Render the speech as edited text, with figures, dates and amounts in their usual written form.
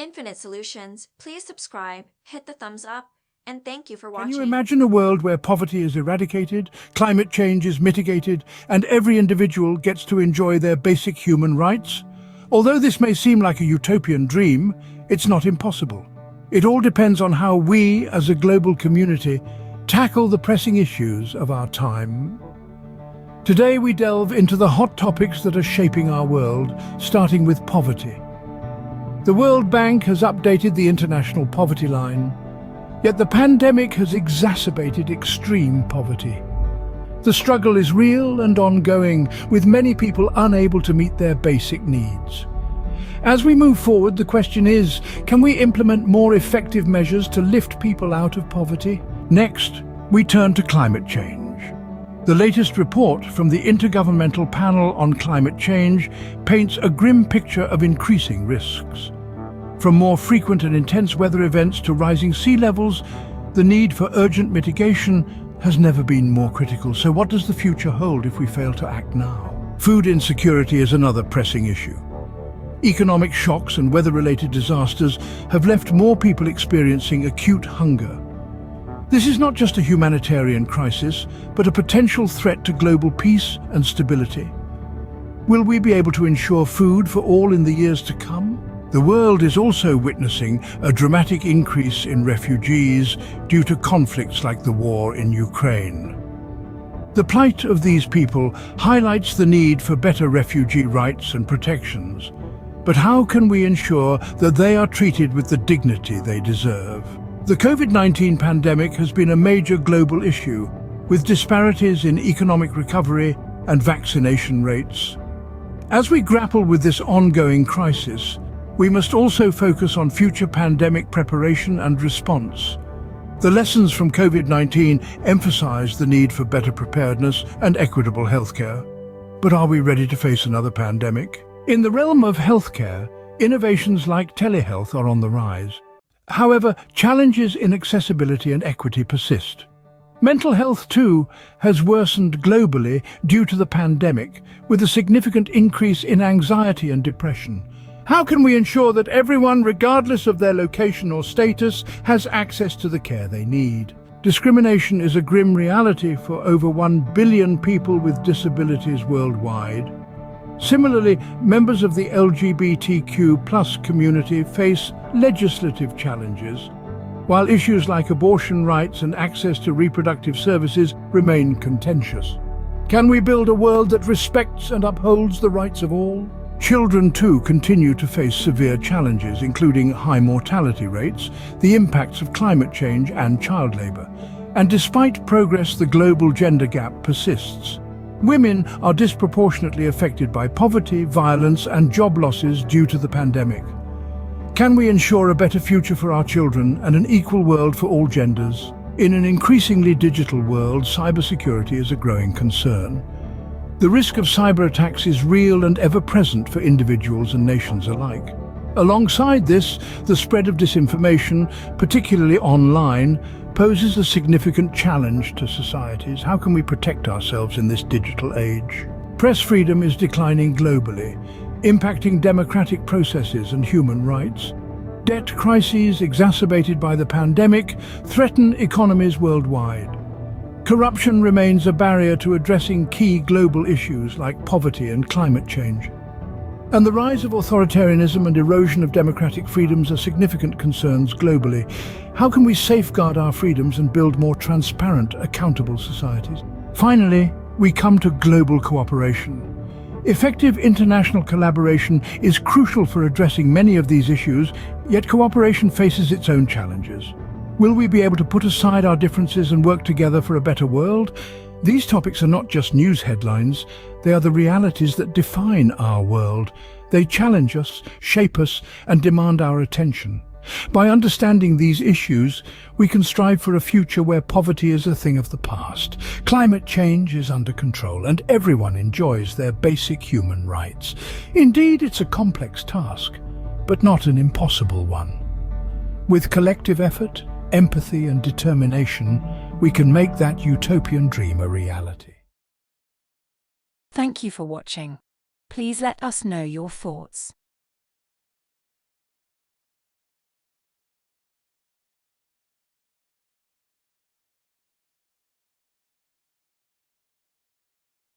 infinite solutions. Please subscribe, hit the thumbs up, and thank you for Can watching. you imagine a world where poverty is eradicated, climate change is mitigated, and every individual gets to enjoy their basic human rights? Although this may seem like a utopian dream, it's not impossible. It all depends on how we, as a global community, tackle the pressing issues of our time. Today we delve into the hot topics that are shaping our world, starting with poverty. The World Bank has updated the international poverty line, yet the pandemic has exacerbated extreme poverty. The struggle is real and ongoing, with many people unable to meet their basic needs. As we move forward, the question is, can we implement more effective measures to lift people out of poverty? Next, we turn to climate change. The latest report from the Intergovernmental Panel on Climate Change paints a grim picture of increasing risks. From more frequent and intense weather events to rising sea levels, the need for urgent mitigation has never been more critical. So what does the future hold if we fail to act now? Food insecurity is another pressing issue. Economic shocks and weather-related disasters have left more people experiencing acute hunger. This is not just a humanitarian crisis, but a potential threat to global peace and stability. Will we be able to ensure food for all in the years to come? The world is also witnessing a dramatic increase in refugees due to conflicts like the war in Ukraine. The plight of these people highlights the need for better refugee rights and protections. But how can we ensure that they are treated with the dignity they deserve? The COVID-19 pandemic has been a major global issue, with disparities in economic recovery and vaccination rates. As we grapple with this ongoing crisis, we must also focus on future pandemic preparation and response. The lessons from COVID-19 emphasize the need for better preparedness and equitable healthcare. But are we ready to face another pandemic? In the realm of healthcare, innovations like telehealth are on the rise. However, challenges in accessibility and equity persist. Mental health, too, has worsened globally due to the pandemic, with a significant increase in anxiety and depression. How can we ensure that everyone, regardless of their location or status, has access to the care they need? Discrimination is a grim reality for over 1 billion people with disabilities worldwide. Similarly, members of the LGBTQ+ community face legislative challenges, while issues like abortion rights and access to reproductive services remain contentious. Can we build a world that respects and upholds the rights of all? Children, too, continue to face severe challenges, including high mortality rates, the impacts of climate change and child labor. And despite progress, the global gender gap persists. Women are disproportionately affected by poverty, violence, and job losses due to the pandemic. Can we ensure a better future for our children and an equal world for all genders? In an increasingly digital world, cybersecurity is a growing concern. The risk of cyber attacks is real and ever-present for individuals and nations alike. Alongside this, the spread of disinformation, particularly online, poses a significant challenge to societies. How can we protect ourselves in this digital age? Press freedom is declining globally, impacting democratic processes and human rights. Debt crises, exacerbated by the pandemic, threaten economies worldwide. Corruption remains a barrier to addressing key global issues like poverty and climate change. And the rise of authoritarianism and erosion of democratic freedoms are significant concerns globally. How can we safeguard our freedoms and build more transparent, accountable societies? Finally, we come to global cooperation. Effective international collaboration is crucial for addressing many of these issues, yet cooperation faces its own challenges. Will we be able to put aside our differences and work together for a better world? These topics are not just news headlines, they are the realities that define our world. They challenge us, shape us, and demand our attention. By understanding these issues, we can strive for a future where poverty is a thing of the past, climate change is under control, and everyone enjoys their basic human rights. Indeed, it's a complex task, but not an impossible one. With collective effort, empathy, and determination, we can make that utopian dream a reality. Thank you for watching. Please let us know your thoughts.